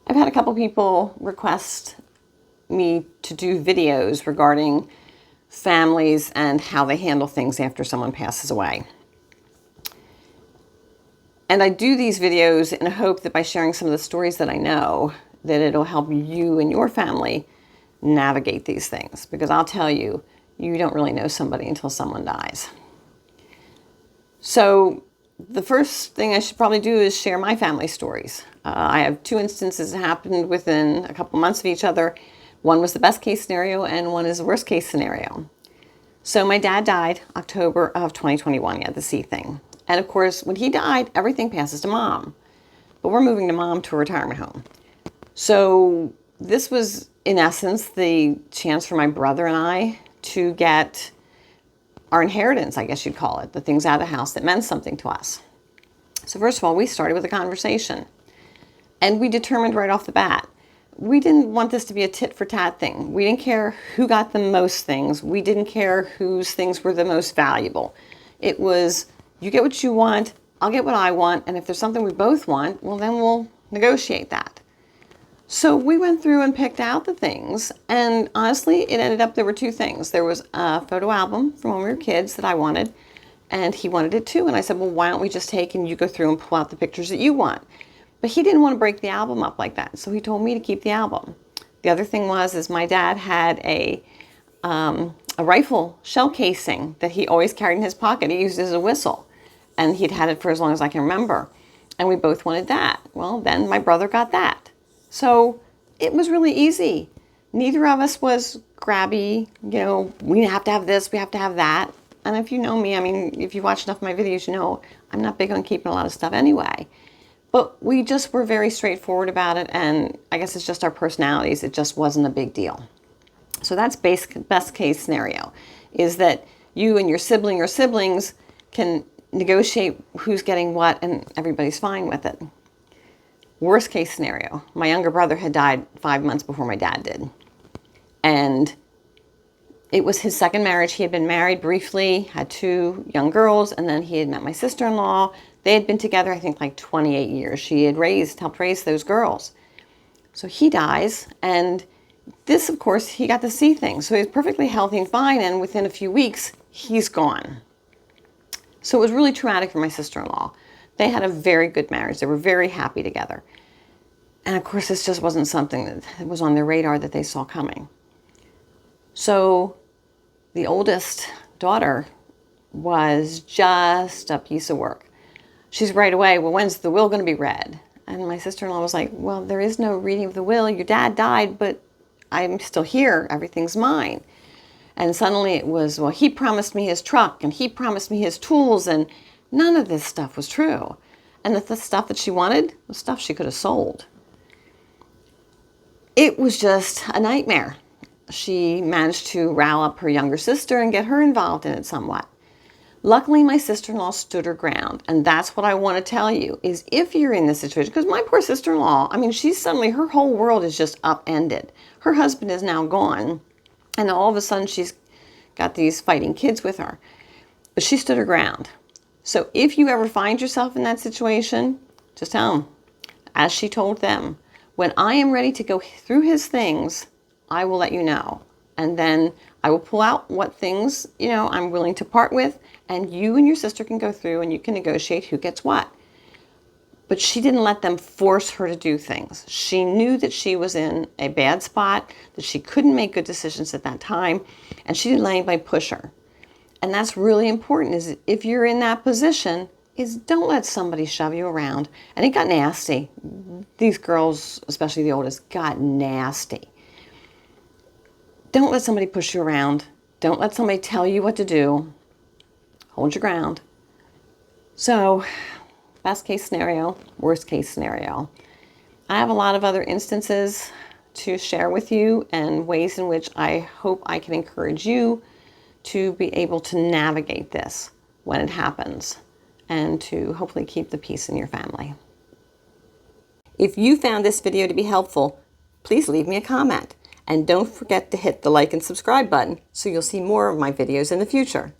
I've had a couple people request me to do videos regarding families and how they handle things after someone passes away. And I do these videos in a hope that by sharing some of the stories that I know, that it'll help you and your family navigate these things. Because I'll tell you, you don't really know somebody until someone dies. So the first thing I should probably do is share my family stories. I have two instances that happened within a couple months of each other. One was the best case scenario and one is the worst case scenario. So my dad died October of 2021. He had the C thing. And of course, when he died, everything passes to mom. But we're moving to mom to a retirement home. So this was, in essence, the chance for my brother and I to get our inheritance, I guess you'd call it, the things out of the house that meant something to us. So first of all, we started with a conversation. And we determined right off the bat, we didn't want this to be a tit for tat thing. We didn't care who got the most things. We didn't care whose things were the most valuable. It was, you get what you want, I'll get what I want, and if there's something we both want, well, then we'll negotiate that. So we went through and picked out the things, and honestly, it ended up there were two things. There was a photo album from when we were kids that I wanted, and he wanted it too, and I said, well, why don't we just take and you go through and pull out the pictures that you want? But he didn't want to break the album up like that, so he told me to keep the album. The other thing is my dad had a rifle shell casing that he always carried in his pocket. He used it as a whistle, and he'd had it for as long as I can remember. And we both wanted that. Well, then my brother got that. So it was really easy. Neither of us was grabby, we have to have this, we have to have that. And if you know me, if you watch enough of my videos, you know I'm not big on keeping a lot of stuff anyway. But we just were very straightforward about it, and I guess it's just our personalities. It just wasn't a big deal. So that's best case scenario, is that you and your sibling or siblings can negotiate who's getting what, and everybody's fine with it. Worst case scenario, my younger brother had died 5 months before my dad did. And it was his second marriage. He had been married briefly, had 2 young girls, and then he had met my sister-in-law. They had been together, I think, like 28 years. She had helped raise those girls. So he dies, and this, of course, he got to see things. So he was perfectly healthy and fine, and within a few weeks, he's gone. So it was really traumatic for my sister-in-law. They had a very good marriage. They were very happy together. And of course, this just wasn't something that was on their radar that they saw coming. So the oldest daughter was just a piece of work. She's right away, well, when's the will going to be read? And my sister-in-law was like, well, there is no reading of the will. Your dad died, but I'm still here. Everything's mine. And suddenly it was, well, he promised me his truck and he promised me his tools, and none of this stuff was true. And the stuff that she wanted was stuff she could have sold. It was just a nightmare. She managed to rile up her younger sister and get her involved in it somewhat. Luckily, my sister-in-law stood her ground, and that's what I want to tell you, is if you're in this situation, because my poor sister-in-law, her whole world is just upended. Her husband is now gone, and all of a sudden she's got these fighting kids with her. But she stood her ground. So if you ever find yourself in that situation, just tell him, as she told them, when I am ready to go through his things, I will let you know. And then I will pull out what things, I'm willing to part with, and you and your sister can go through and you can negotiate who gets what. But she didn't let them force her to do things. She knew that she was in a bad spot, that she couldn't make good decisions at that time, and she didn't let anybody push her. And that's really important, is if you're in that position, is don't let somebody shove you around. And it got nasty. These girls, especially the oldest, got nasty. Don't let somebody push you around. Don't let somebody tell you what to do. Hold your ground. So, best case scenario, worst case scenario. I have a lot of other instances to share with you and ways in which I hope I can encourage you to be able to navigate this when it happens and to hopefully keep the peace in your family. If you found this video to be helpful, please leave me a comment. And don't forget to hit the like and subscribe button so you'll see more of my videos in the future.